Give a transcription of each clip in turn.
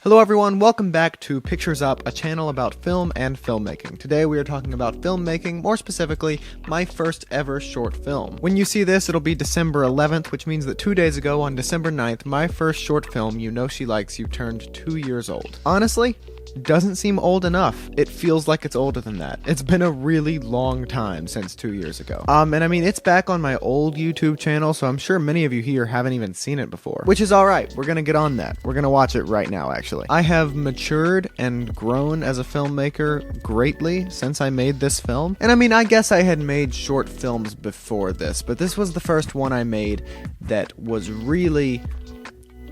Hello everyone, welcome back to Pictures Up, a channel about film and filmmaking. Today we are talking about filmmaking, more specifically, my first ever short film. When you see this, it'll be December 11th, which means that 2 days ago on December 9th, my first short film, You Know She Likes You, turned 2 years old. Honestly, doesn't seem old enough. It feels like it's older than that. It's been a really long time since 2 years ago. And I mean, it's back on my old YouTube channel, so I'm sure many of you here haven't even seen it before. Which is alright, we're gonna get on that. We're gonna watch it right now, actually. I have matured and grown as a filmmaker greatly since I made this film. And I mean, I guess I had made short films before this, but this was the first one I made that was really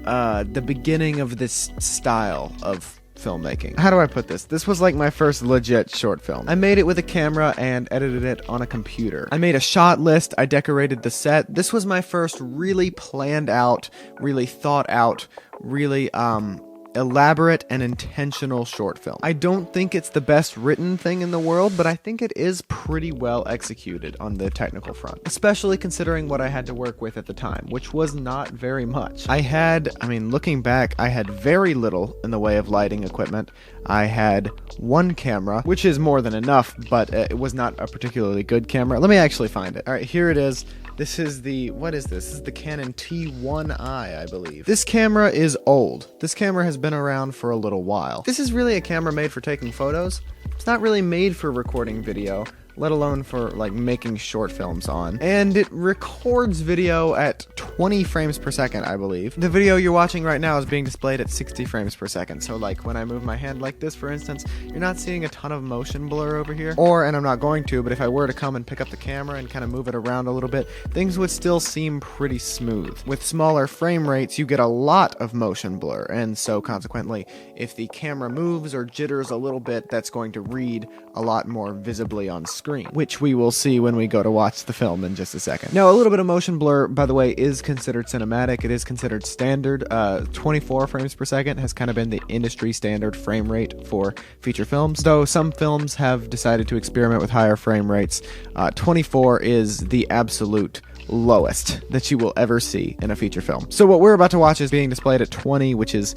the beginning of this style of filmmaking. How do I put this? This was like my first legit short film. I made it with a camera and edited it on a computer. I made a shot list, I decorated the set. This was my first really planned out, really thought out, really elaborate and intentional short film. I don't think it's the best written thing in the world, but I think it is pretty well executed on the technical front, especially considering what I had to work with at the time, which was not very much. Looking back, I had very little in the way of lighting equipment. I had one camera, which is more than enough, but it was not a particularly good camera. Let me actually find it. All right, here it is. This is the, what is this? This is the Canon T1i, I believe. This camera is old. This camera has been around for a little while. This is really a camera made for taking photos. It's not really made for recording video, let alone for like making short films on. And it records video at 20 frames per second, I believe. The video you're watching right now is being displayed at 60 frames per second. So like when I move my hand like this, for instance, you're not seeing a ton of motion blur over here. And I'm not going to, but if I were to come and pick up the camera and kind of move it around a little bit, things would still seem pretty smooth. With smaller frame rates, you get a lot of motion blur. And so consequently, if the camera moves or jitters a little bit, that's going to read a lot more visibly on screen, which we will see when we go to watch the film in just a second. Now, a little bit of motion blur, by the way, is considered cinematic. It is considered standard. 24 frames per second has kind of been the industry standard frame rate for feature films, though some films have decided to experiment with higher frame rates. 24 is the absolute lowest that you will ever see in a feature film. So what we're about to watch is being displayed at 20, which is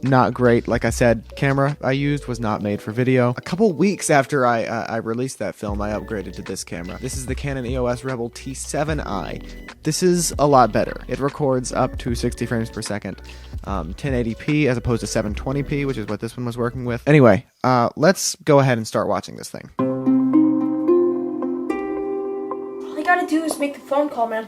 not great. Like I said, camera I used was not made for video. A couple weeks after I released that film, I upgraded to this camera. This is the Canon EOS Rebel T1i. This is a lot better. It records up to 60 frames per second, 1080p as opposed to 720p, which is what this one was working with. Anyway, let's go ahead and start watching this thing. All you gotta do is make the phone call, man.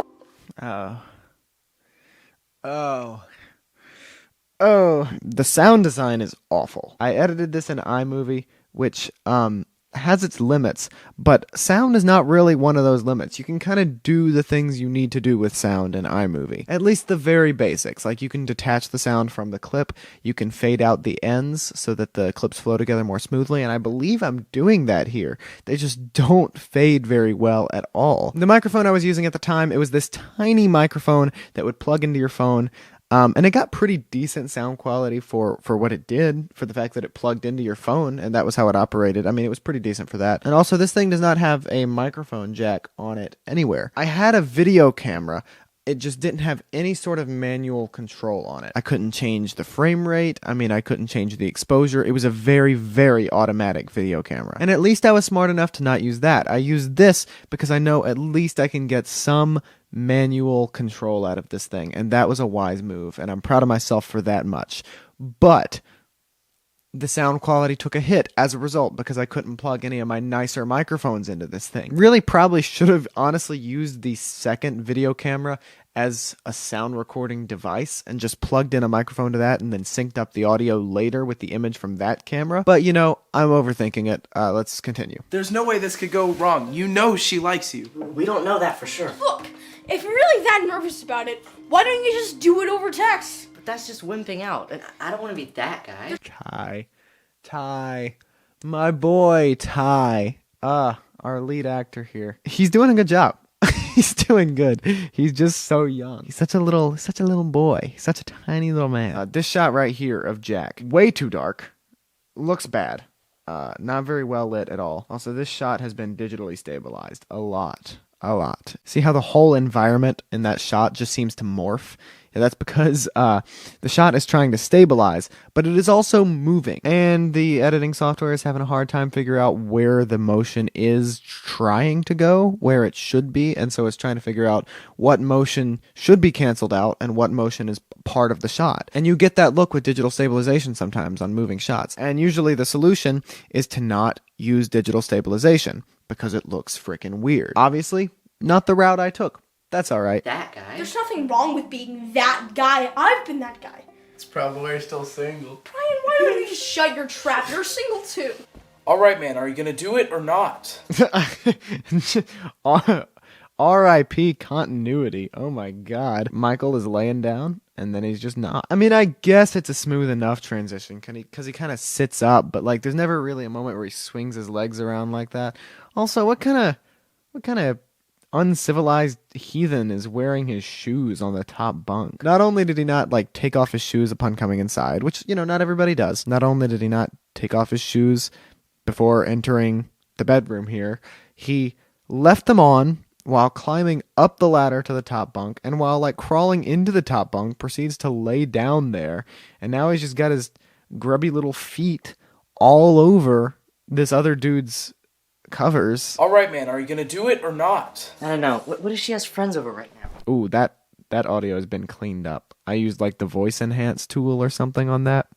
Oh, the sound design is awful. I edited this in iMovie, which has its limits, but sound is not really one of those limits. You can kind of do the things you need to do with sound in iMovie. At least the very basics, like you can detach the sound from the clip, you can fade out the ends so that the clips flow together more smoothly, and I believe I'm doing that here. They just don't fade very well at all. The microphone I was using at the time, it was this tiny microphone that would plug into your phone. And it got pretty decent sound quality for what it did, for the fact that it plugged into your phone, and that was how it operated. I mean, it was pretty decent for that. And also, this thing does not have a microphone jack on it anywhere. I had a video camera. It just didn't have any sort of manual control on it. I couldn't change the frame rate. I couldn't change the exposure. It was a very, very automatic video camera. And at least I was smart enough to not use that. I used this because I know at least I can get some manual control out of this thing, and that was a wise move, and I'm proud of myself for that much. But the sound quality took a hit as a result because I couldn't plug any of my nicer microphones into this thing. Really probably should have honestly used the second video camera as a sound recording device and just plugged in a microphone to that and then synced up the audio later with the image from that camera. But you know, I'm overthinking it. Let's continue. There's no way this could go wrong. You know she likes you. We don't know that for sure. Look, if you're really that nervous about it, why don't you just do it over text? But that's just wimping out, and I don't want to be that guy. Ty, my boy Ty, our lead actor here. He's doing a good job. He's doing good. He's just so young. He's such a little boy. He's such a tiny little man. This shot right here of Jack, way too dark. Looks bad. Not very well lit at all. Also, this shot has been digitally stabilized a lot. See how the whole environment in that shot just seems to morph Yeah, that's because the shot is trying to stabilize, but it is also moving. And the editing software is having a hard time figuring out where the motion is trying to go, where it should be, and so it's trying to figure out what motion should be canceled out and what motion is part of the shot. And you get that look with digital stabilization sometimes on moving shots. And usually the solution is to not use digital stabilization because it looks freaking weird. Obviously, not the route I took. That's all right. That guy? There's nothing wrong with being that guy. I've been that guy. It's probably why you're still single. Brian, why don't you just shut your trap? You're single too. All right, man. Are you gonna do it or not? R.I.P. continuity. Oh my god. Michael is laying down, and then he's just not. I mean, I guess it's a smooth enough transition, because he kind of sits up, but like, there's never really a moment where he swings his legs around like that. Also, what kind of uncivilized heathen is wearing his shoes on the top bunk? Not only did he not like take off his shoes upon coming inside, which, you know, not everybody does. Not only did he not take off his shoes before entering the bedroom here, he left them on while climbing up the ladder to the top bunk, and while like crawling into the top bunk, proceeds to lay down there. And now he's just got his grubby little feet all over this other dude's covers. All right, man. Are you gonna do it or not? I don't know. What if she has friends over right now? Ooh, that audio has been cleaned up. I used like the voice enhance tool or something on that.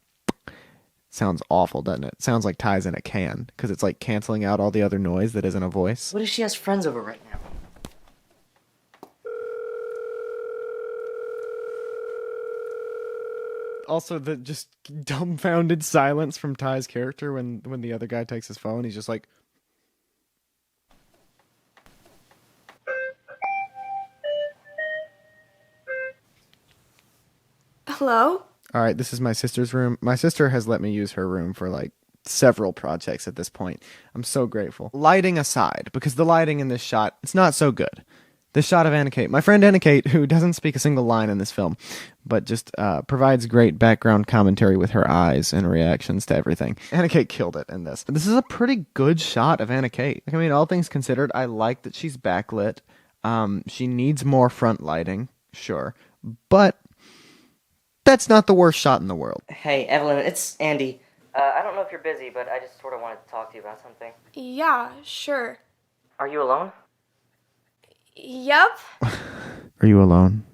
Sounds awful, doesn't it? Sounds like Ty's in a can, because it's like canceling out all the other noise that isn't a voice. What if she has friends over right now? Also, the just dumbfounded silence from Ty's character when the other guy takes his phone. He's just like, Hello? all right, this is my sister's room. My sister has let me use her room for like several projects at this point. I'm so grateful. Lighting aside, because the lighting in this shot, it's not so good. This shot of Anna Kate, my friend Anna Kate, who doesn't speak a single line in this film, but just provides great background commentary with her eyes and reactions to everything. Anna Kate killed it in this. This is a pretty good shot of Anna Kate. I mean, all things considered, I like that she's backlit. She needs more front lighting, sure, but that's not the worst shot in the world. Hey, Evelyn, it's Andy. I don't know if you're busy, but I just sort of wanted to talk to you about something. Yeah, sure. Are you alone? Yep. Are you alone?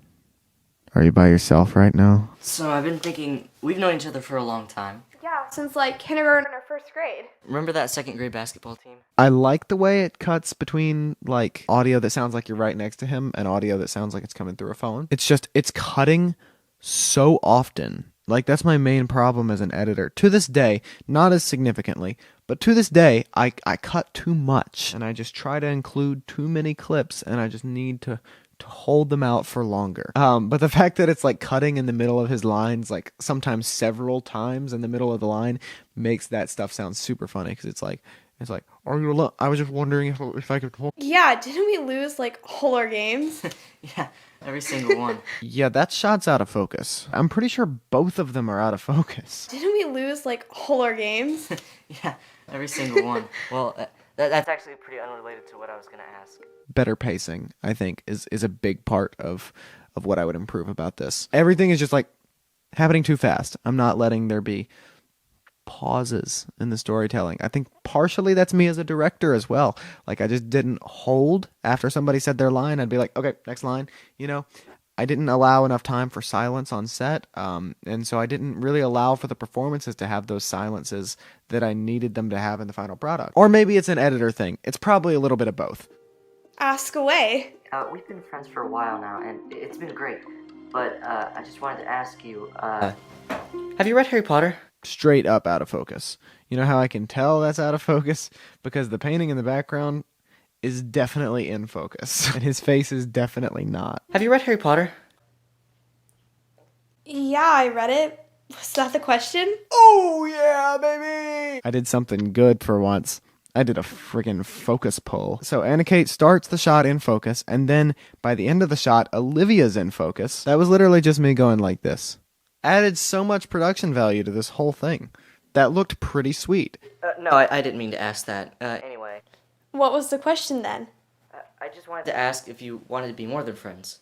Are you by yourself right now? So I've been thinking, we've known each other for a long time. Yeah, since like kindergarten or first grade. Remember that second grade basketball team? I like the way it cuts between like audio that sounds like you're right next to him and audio that sounds like it's coming through a phone. It's cutting so often. Like, that's my main problem as an editor. To this day, not as significantly, but to this day, I cut too much, and I just try to include too many clips, and I just need to hold them out for longer. But the fact that it's like cutting in the middle of his lines, like sometimes several times in the middle of the line, makes that stuff sound super funny, because it's like, are you alone? I was just wondering if I could hold. Yeah, didn't we lose like all our games? Yeah, every single one. Yeah, that shot's out of focus. I'm pretty sure both of them are out of focus. Didn't we lose like all our games? Yeah, every single one. Well, that's actually pretty unrelated to what I was going to ask. Better pacing, I think, is a big part of what I would improve about this. Everything is just like happening too fast. I'm not letting there be pauses in the storytelling. I think partially that's me as a director as well. Like, I just didn't hold after somebody said their line. I'd be like, okay, next line. You know, I didn't allow enough time for silence on set, and so I didn't really allow for the performances to have those silences that I needed them to have in the final product. Or maybe it's an editor thing. It's probably a little bit of both. Ask away. We've been friends for a while now, and it's been great. But I just wanted to ask you, have you read Harry Potter? Straight up out of focus. You know how I can tell that's out of focus? Because the painting in the background is definitely in focus, and his face is definitely not. Have you read Harry Potter? Yeah, I read it. Was that the question? Oh yeah, baby! I did something good for once. I did a friggin' focus pull. So Anna Kate starts the shot in focus, and then by the end of the shot, Olivia's in focus. That was literally just me going like this. Added so much production value to this whole thing. That looked pretty sweet. No, I didn't mean to ask that. Anyway. What was the question then? I just wanted to ask if you wanted to be more than friends.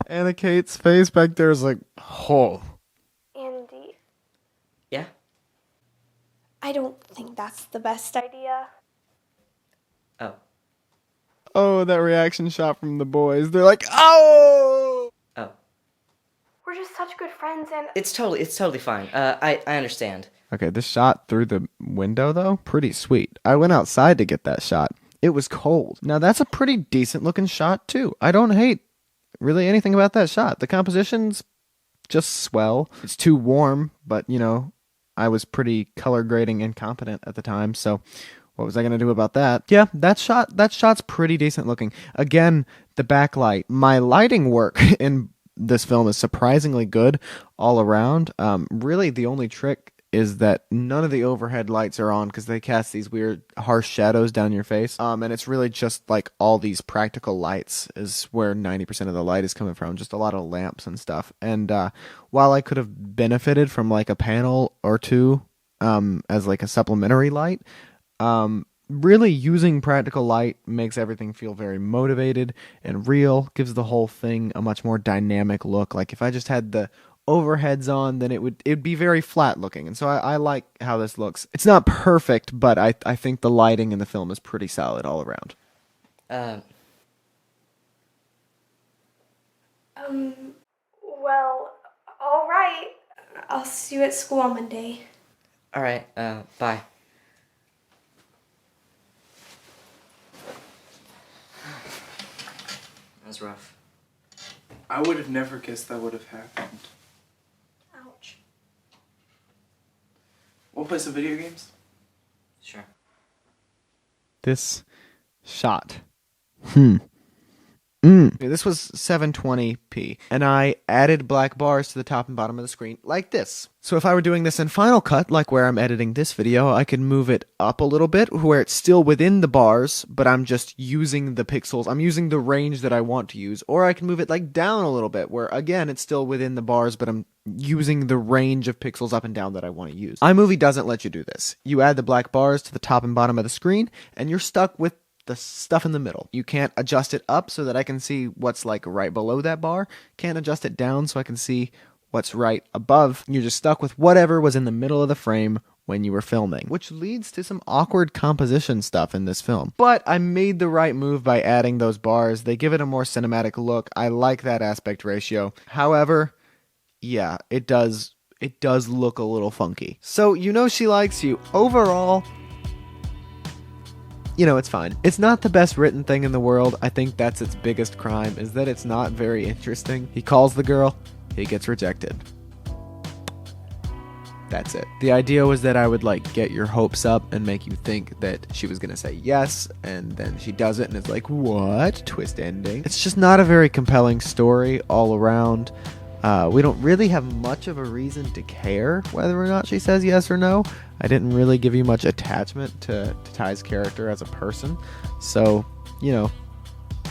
Anna Kate's face back there is like, oh. Andy, Yeah? I don't think that's the best idea. Oh. Oh, that reaction shot from the boys. They're like, oh! Oh. We're just such good friends and It's totally fine. I understand. Okay, this shot through the window, though, pretty sweet. I went outside to get that shot. It was cold. Now, that's a pretty decent looking shot, too. I don't hate really anything about that shot. The composition's just swell. It's too warm, but, you know, I was pretty color grading incompetent at the time, so what was I going to do about that? Yeah, that shot's pretty decent looking. Again, the backlight. My lighting work in this film is surprisingly good all around. Really, the only trick is that none of the overhead lights are on because they cast these weird harsh shadows down your face. And it's really just like all these practical lights is where 90% of the light is coming from. Just a lot of lamps and stuff. And while I could have benefited from like a panel or two as like a supplementary light, really using practical light makes everything feel very motivated and real, gives the whole thing a much more dynamic look. Like if I just had the overheads on, then it'd be very flat looking. And so I like how this looks. It's not perfect, but I think the lighting in the film is pretty solid all around. well, all right. I'll see you at school on Monday. Alright, bye. That was rough. I would have never guessed that would have happened. Ouch. We'll play some video games? Sure. This shot. This was 720p, and I added black bars to the top and bottom of the screen like this. So if I were doing this in Final Cut, like where I'm editing this video, I could move it up a little bit where it's still within the bars, but I'm just using the pixels. I'm using the range that I want to use. Or I can move it like down a little bit where, again, it's still within the bars, but I'm using the range of pixels up and down that I want to use. iMovie doesn't let you do this. You add the black bars to the top and bottom of the screen, and you're stuck with the stuff in the middle. You can't adjust it up so that I can see what's like right below that bar. Can't adjust it down so I can see what's right above. You're just stuck with whatever was in the middle of the frame when you were filming, which leads to some awkward composition stuff in this film. But I made the right move by adding those bars. They give it a more cinematic look. I like that aspect ratio. However, yeah, it does look a little funky. So, you know she likes you. Overall, you know, it's fine. It's not the best written thing in the world. I think that's its biggest crime, is that it's not very interesting. He calls the girl, he gets rejected. That's it. The idea was that I would like get your hopes up and make you think that she was gonna say yes, and then she does it and it's like, what? Twist ending. It's just not a very compelling story all around. We don't really have much of a reason to care whether or not she says yes or no. I didn't really give you much attachment to Ty's character as a person. So, you know,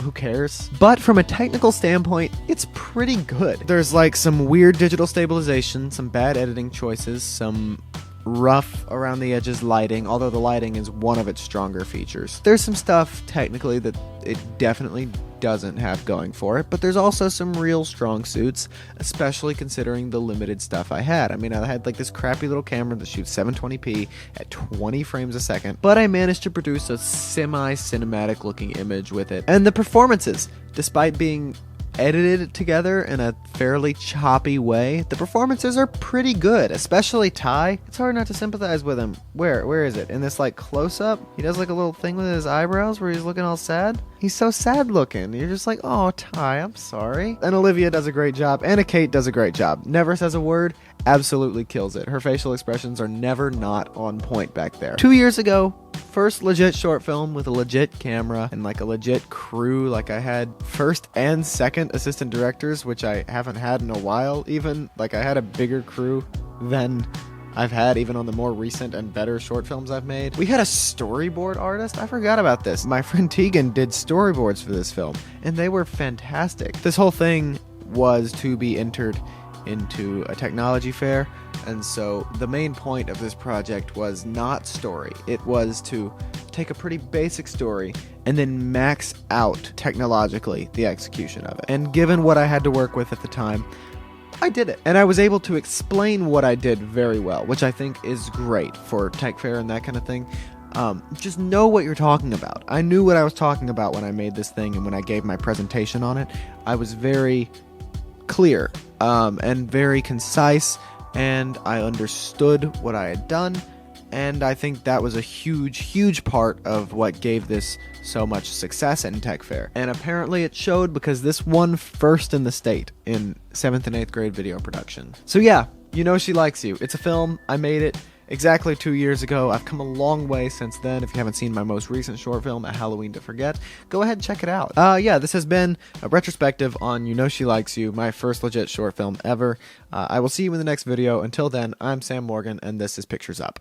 who cares? But from a technical standpoint, it's pretty good. There's like some weird digital stabilization, some bad editing choices, some rough around the edges lighting, although the lighting is one of its stronger features. There's some stuff technically that it definitely doesn't have going for it, but there's also some real strong suits, especially considering the limited stuff I had. I mean, I had like this crappy little camera that shoots 720p at 20 frames a second, but I managed to produce a semi-cinematic looking image with it. And the performances, despite being edited together in a fairly choppy way, the performances are pretty good, especially Ty. It's hard not to sympathize with him. Where is it? In this like close-up, he does like a little thing with his eyebrows where he's looking all sad. He's so sad looking. You're just like, oh, Ty, I'm sorry. And Olivia does a great job. Anna Kate does a great job. Never says a word. Absolutely kills it. Her facial expressions are never not on point back there. 2 years ago, first legit short film with a legit camera and like a legit crew. Like I had first and second assistant directors, which I haven't had in a while even. Like I had a bigger crew than I've had even on the more recent and better short films I've made. We had a storyboard artist. I forgot about this. My friend Tegan did storyboards for this film and they were fantastic. This whole thing was to be entered into a technology fair, and so the main point of this project was not story. It was to take a pretty basic story and then max out technologically the execution of it. And given what I had to work with at the time, I did it. And I was able to explain what I did very well, which I think is great for tech fair and that kind of thing. Just know what you're talking about. I knew what I was talking about when I made this thing, and when I gave my presentation on it, I was very clear and very concise, and I understood what I had done. And I think that was a huge part of what gave this so much success in Tech Fair. And apparently it showed, because this won first in the state in 7th and 8th grade video production. So yeah, You Know She Likes You. It's a film. I made it exactly 2 years ago. I've come a long way since then. If you haven't seen my most recent short film, A Halloween to Forget, go ahead and check it out. Yeah, this has been a retrospective on You Know She Likes You, my first legit short film ever. I will see you in the next video. Until then, I'm Sam Morgan, and this is Pictures Up.